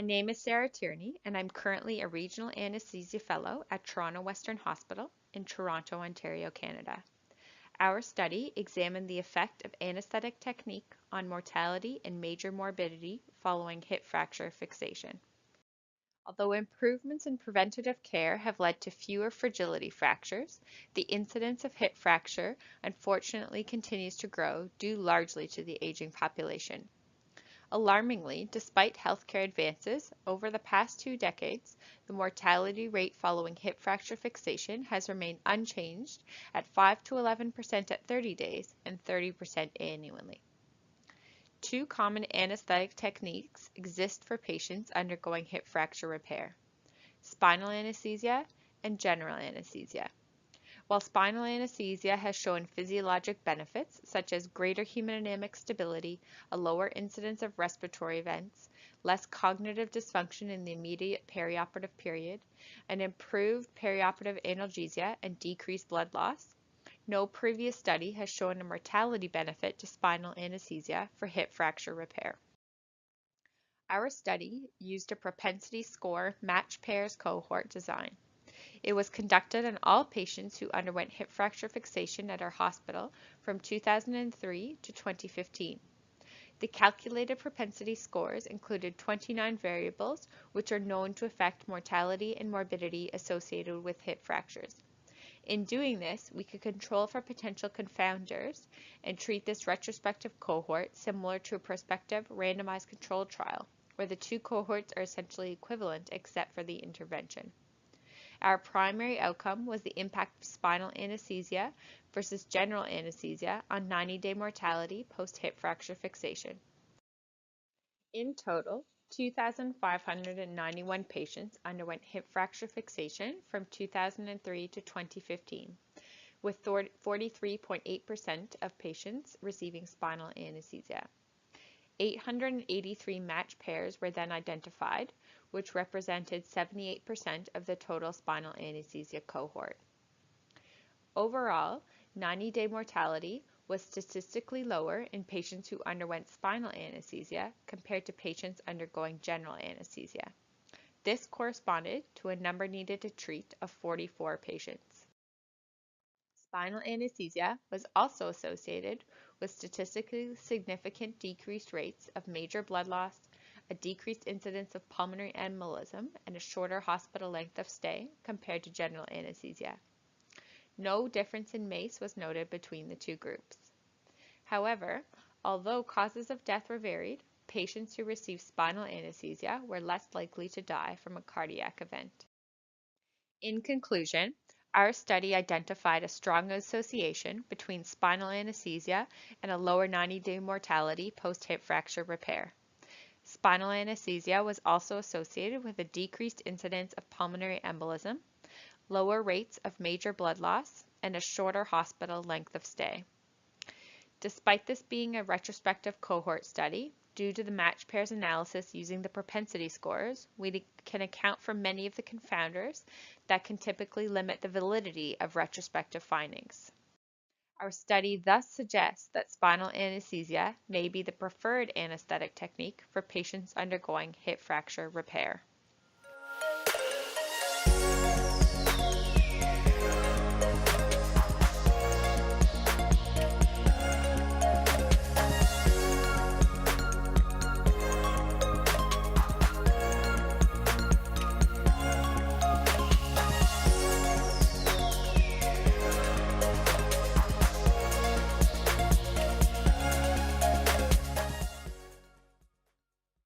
My name is Sarah Tierney, and I'm currently a Regional Anesthesia Fellow at Toronto Western Hospital in Toronto, Ontario, Canada. Our study examined the effect of anesthetic technique on mortality and major morbidity following hip fracture fixation. Although improvements in preventative care have led to fewer fragility fractures, the incidence of hip fracture unfortunately continues to grow due largely to the aging population. Alarmingly, despite healthcare advances, over the past 2 decades, the mortality rate following hip fracture fixation has remained unchanged at 5 to 11% at 30 days and 30% annually. Two common anesthetic techniques exist for patients undergoing hip fracture repair: spinal anesthesia and general anesthesia. While spinal anesthesia has shown physiologic benefits such as greater hemodynamic stability, a lower incidence of respiratory events, less cognitive dysfunction in the immediate perioperative period, an improved perioperative analgesia, and decreased blood loss, no previous study has shown a mortality benefit to spinal anesthesia for hip fracture repair. Our study used a propensity score match pairs cohort design. It was conducted on all patients who underwent hip fracture fixation at our hospital from 2003 to 2015. The calculated propensity scores included 29 variables which are known to affect mortality and morbidity associated with hip fractures. In doing this, we could control for potential confounders and treat this retrospective cohort similar to a prospective randomized controlled trial, where the two cohorts are essentially equivalent except for the intervention. Our primary outcome was the impact of spinal anesthesia versus general anesthesia on 90-day mortality post-hip fracture fixation. In total, 2,591 patients underwent hip fracture fixation from 2003 to 2015, with 43.8% of patients receiving spinal anesthesia. 883 match pairs were then identified, which represented 78% of the total spinal anesthesia cohort. Overall, 90-day mortality was statistically lower in patients who underwent spinal anesthesia compared to patients undergoing general anesthesia. This corresponded to a number needed to treat of 44 patients. Spinal anesthesia was also associated with statistically significant decreased rates of major blood loss, a decreased incidence of pulmonary embolism, and a shorter hospital length of stay compared to general anesthesia. No difference in MACE was noted between the two groups. However, although causes of death were varied, patients who received spinal anesthesia were less likely to die from a cardiac event. In conclusion, our study identified a strong association between spinal anesthesia and a lower 90-day mortality post-hip fracture repair. Spinal anesthesia was also associated with a decreased incidence of pulmonary embolism, lower rates of major blood loss, and a shorter hospital length of stay. Despite this being a retrospective cohort study, due to the match pairs analysis using the propensity scores, we can account for many of the confounders that can typically limit the validity of retrospective findings. Our study thus suggests that spinal anesthesia may be the preferred anesthetic technique for patients undergoing hip fracture repair.